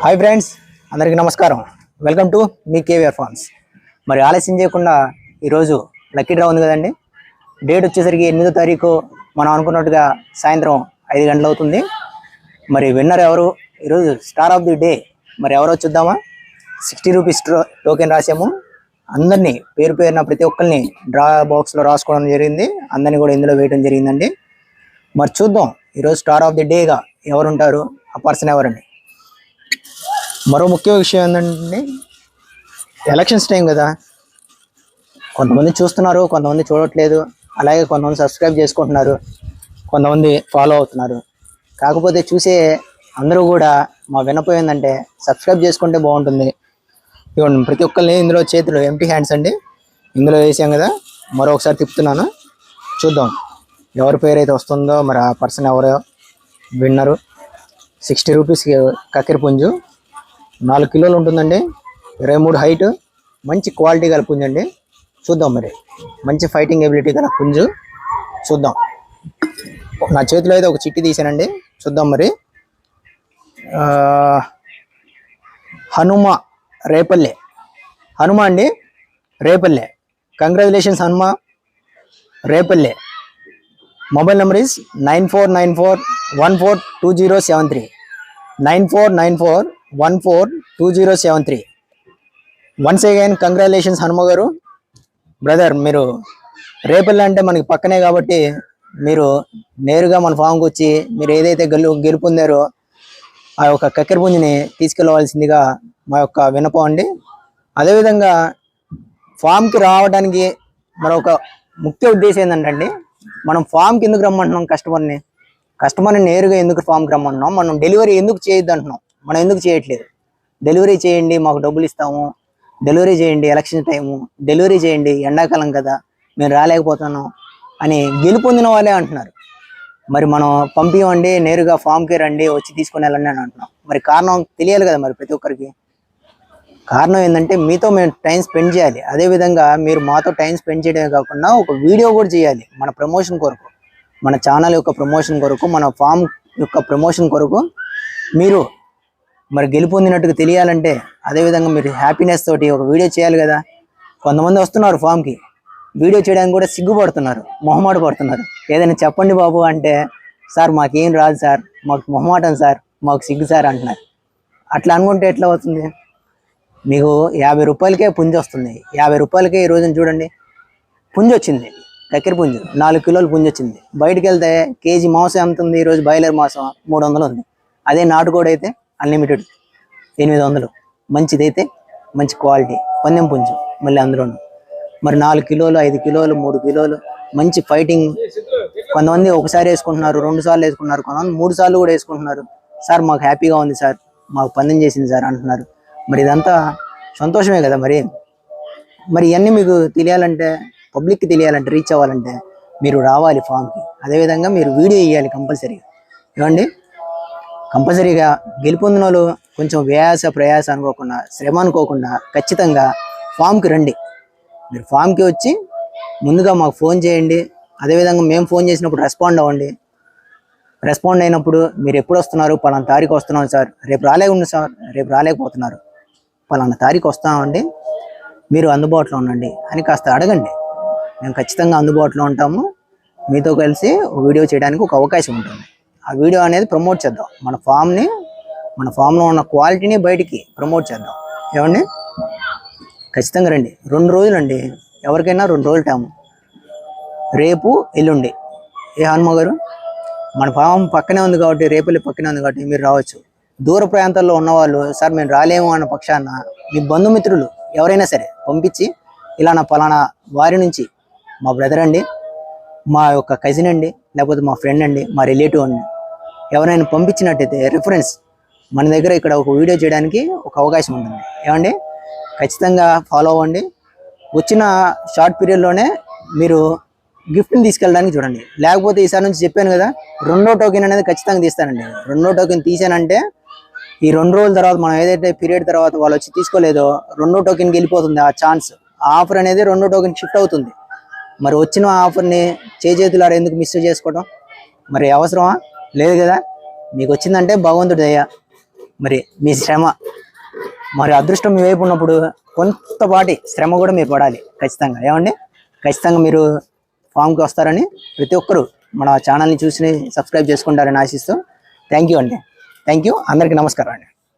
Hi friends, అందరికీ నమస్కారం. Welcome to మీ కేవీఆర్ ఫార్మ్స్. మరి ఆలస్యం చేయకుండా ఈరోజు లక్కీ డ్రా ఉంది కదండి. డేట్ వచ్చేసరికి 8వ తారీఖు. మనం అనుకున్నట్టుగా సాయంత్రం 5 గంటలు అవుతుంది. మరి విన్నర్ ఎవరు, ఈరోజు స్టార్ ఆఫ్ ది డే మరి ఎవరో చూద్దామా. 60 రూపీస్ టోకెన్ రాసాము. అందరినీ పేరు పేరున ప్రతి ఒక్కరిని డ్రా బాక్స్లో రాసుకోవడం జరిగింది. అందరినీ కూడా ఇందులో వేయడం జరిగిందండి. మరి చూద్దాం ఈరోజు స్టార్ ఆఫ్ ది డేగా ఎవరు ఉంటారు, ఆ పర్సన్ ఎవరండి. మరో ముఖ్య విషయం ఏంటంటే ఎలక్షన్స్ టైం కదా, కొంతమంది చూస్తున్నారు, కొంతమంది చూడట్లేదు. అలాగే కొంతమంది సబ్స్క్రైబ్ చేసుకుంటున్నారు, కొంతమంది ఫాలో అవుతున్నారు. కాకపోతే చూసే అందరూ కూడా మా వినపం ఏంటంటే సబ్స్క్రైబ్ చేసుకుంటే బాగుంటుంది. ఇవ్వండి ప్రతి ఒక్కరిని ఇందులో చేతులు ఎంటీ హ్యాండ్స్ అండి. ఇందులో వేసాం కదా, మరొకసారి తిప్పుతున్నాను. చూద్దాం ఎవరి పేరు అయితే వస్తుందో మరి ఆ పర్సన్ ఎవరో విన్నరు. 60 రూపీస్కి కక్కెర పుంజు, 4 కిలోలు ఉంటుందండి. 23 హైట్, మంచి క్వాలిటీ గల పుంజు అండి. చూద్దాం మరి, మంచి ఫైటింగ్ ఎబిలిటీ గల పుంజు. చూద్దాం. నా చేతిలో అయితే ఒక చిట్టి తీసానండి. చూద్దాం మరి. హనుమ రేపల్లె, హనుమ అండి Repalle. Congratulations Hanuma Repalle. Mobile number is 9494142073. 9494142073. Once again congratulations Hanuma గారు. బ్రదర్, మీరు రేపల్లె అంటే మనకి పక్కనే కాబట్టి మీరు నేరుగా మన ఫామ్కి వచ్చి మీరు ఏదైతే గెలుపొందారో ఆ యొక్క కక్కెర పుంజుని తీసుకెళ్ళవలసిందిగా మా యొక్క విన్నపం అండి. అదేవిధంగా ఫామ్కి రావడానికి మరొక ముఖ్య ఉద్దేశం ఏంటంటే, మనం ఫామ్కి ఎందుకు రమ్మంటున్నాం, కస్టమర్ని నేరుగా ఎందుకు ఫామ్కి రమ్మంటున్నాం, మనం డెలివరీ ఎందుకు చేయొద్దు అంటున్నాం. మనం ఎందుకు చేయట్లేదు. డెలివరీ చేయండి, మాకు డబ్బులు ఇస్తాము, డెలివరీ చేయండి, ఎలక్షన్ టైము, డెలివరీ చేయండి, ఎండాకాలం కదా మేము రాలేకపోతున్నాం అని గెలుపొందిన వాళ్ళే అంటున్నారు. మరి మనం పంపించండి, నేరుగా ఫామ్కి రండి, వచ్చి తీసుకుని వెళ్ళండి అని అంటున్నాం. మరి కారణం తెలియాలి కదా మరి ప్రతి ఒక్కరికి. కారణం ఏంటంటే మీతో మేము టైం స్పెండ్ చేయాలి. అదేవిధంగా మీరు మాతో టైం స్పెండ్ చేయడమే కాకుండా ఒక వీడియో కూడా చేయాలి మన ప్రమోషన్ కొరకు, మన ఛానల్ యొక్క ప్రమోషన్ కొరకు, మన ఫామ్ యొక్క ప్రమోషన్ కొరకు. మీరు మరి గెలుపొందినట్టుగా తెలియాలంటే అదేవిధంగా మీరు హ్యాపీనెస్ తోటి ఒక వీడియో చేయాలి కదా. కొంతమంది వస్తున్నారు ఫామ్కి, వీడియో చేయడానికి కూడా సిగ్గుపడుతున్నారు, మొహమాట పడుతున్నారు. ఏదైనా చెప్పండి బాబు అంటే, సార్ మాకేం రాదు సార్, మాకు మొహమాటం సార్, మాకు సిగ్గు సార్ అంటున్నారు. అట్లా అనుకుంటే ఎట్లా అవుతుంది. మీకు 50 రూపాయలకే పుంజు వస్తుంది. 50 రూపాయలకే ఈ రోజున చూడండి పుంజు వచ్చింది, కక్కెర పుంజు 4 కిలోలు పుంజు వచ్చింది. బయటకు వెళ్తే కేజీ మాంసం ఎంత ఉంది, ఈరోజు బాయిలర్ మాంసం 300 ఉంది. అదే నాటుకోడి అయితే అన్లిమిటెడ్ 800. మంచిదైతే మంచి క్వాలిటీ పందెం పుంజు మళ్ళీ అందులోను. మరి 4 కిలోలు, 5 కిలోలు, 3 కిలోలు మంచి ఫైటింగ్. కొంతమంది ఒకసారి వేసుకుంటున్నారు, 2 సార్లు వేసుకుంటున్నారు, కొంతమంది 3 సార్లు కూడా వేసుకుంటున్నారు. సార్ మాకు హ్యాపీగా ఉంది సార్, మాకు పందెం చేసింది సార్ అంటున్నారు. మరి ఇదంతా సంతోషమే కదా. మరి ఇవన్నీ మీకు తెలియాలంటే, పబ్లిక్కి తెలియాలంటే, రీచ్ అవ్వాలంటే మీరు రావాలి ఫామ్కి. అదేవిధంగా మీరు వీడియో ఇవ్వాలి కంపల్సరీగా. ఏమండి, కంపల్సరీగా గెలుపొందిన వాళ్ళు కొంచెం ప్రయాస అనుకోకుండా, శ్రమ అనుకోకుండా ఖచ్చితంగా ఫామ్కి రండి. మీరు ఫామ్కి వచ్చి ముందుగా మాకు ఫోన్ చేయండి. అదేవిధంగా మేము ఫోన్ చేసినప్పుడు రెస్పాండ్ అవ్వండి. రెస్పాండ్ అయినప్పుడు మీరు ఎప్పుడు వస్తున్నారు, పలానా తారీఖు వస్తున్నాం సార్, రేపు రాలేకుండా సార్, రేపు రాలేకపోతున్నారు, పలానా తారీఖు వస్తామండి, మీరు అందుబాటులో ఉండండి అని కాస్త అడగండి. మేము ఖచ్చితంగా అందుబాటులో ఉంటాము. మీతో కలిసి వీడియో చేయడానికి ఒక అవకాశం ఉంటుంది. ఆ వీడియో అనేది ప్రమోట్ చేద్దాం. మన ఫామ్లో ఉన్న క్వాలిటీని బయటికి ప్రమోట్ చేద్దాం. ఏమండి, ఖచ్చితంగా రండి. 2 రోజులు అండి, ఎవరికైనా 2 రోజులు టైము, రేపు ఎల్లుండి. ఏ హనుమ గారు, మన ఫామ్ పక్కనే ఉంది కాబట్టి, రేపల్లి పక్కనే ఉంది కాబట్టి మీరు రావచ్చు. దూర ప్రాంతాల్లో ఉన్నవాళ్ళు, సార్ మేము రాలేము అన్న పక్షాన మీ బంధుమిత్రులు ఎవరైనా సరే పంపించి, ఇలా నా పలానా వారి నుంచి మా బ్రదర్ అండి, మా యొక్క కజిన్ అండి, లేకపోతే మా ఫ్రెండ్ అండి, మా రిలేటివ్ అండి, ఎవరైనా పంపించినట్టయితే రిఫరెన్స్ మన దగ్గర ఇక్కడ ఒక వీడియో చేయడానికి ఒక అవకాశం ఉంటుంది. ఏమండి, ఖచ్చితంగా ఫాలో అవ్వండి. వచ్చిన షార్ట్ పీరియడ్లోనే మీరు గిఫ్ట్ని తీసుకెళ్ళడానికి చూడండి. లేకపోతే ఈసారి నుంచి చెప్పాను కదా, 2వ టోకెన్ అనేది ఖచ్చితంగా తీస్తానండి. 2వ టోకెన్ తీసానంటే ఈ 2 రోజుల తర్వాత, మనం ఏదైతే పీరియడ్ తర్వాత వాళ్ళు వచ్చి తీసుకోలేదో 2వ టోకెన్కి వెళ్ళిపోతుంది ఆ ఛాన్స్. ఆ ఆఫర్ అనేది 2వ టోకెన్ షిఫ్ట్ అవుతుంది. మరి వచ్చిన ఆఫర్ని చేతులారా ఎందుకు మిస్ చేసుకోవడం, మరి అవసరమా? లేదు కదా. మీకు వచ్చిందంటే భగవంతుడి దయ. మరి మీ శ్రమ మరి అదృష్టం మీ వైపు ఉన్నప్పుడు కొంతపాటి శ్రమ కూడా మీరు పడాలి ఖచ్చితంగా. ఏమండి, ఖచ్చితంగా మీరు ఫామ్కి వస్తారని ప్రతి ఒక్కరూ మన ఛానల్ని చూసి సబ్స్క్రైబ్ చేసుకుంటారని ఆశిస్తూ థ్యాంక్ యూ అండి. థ్యాంక్ యూ, అందరికీ నమస్కారం అండి.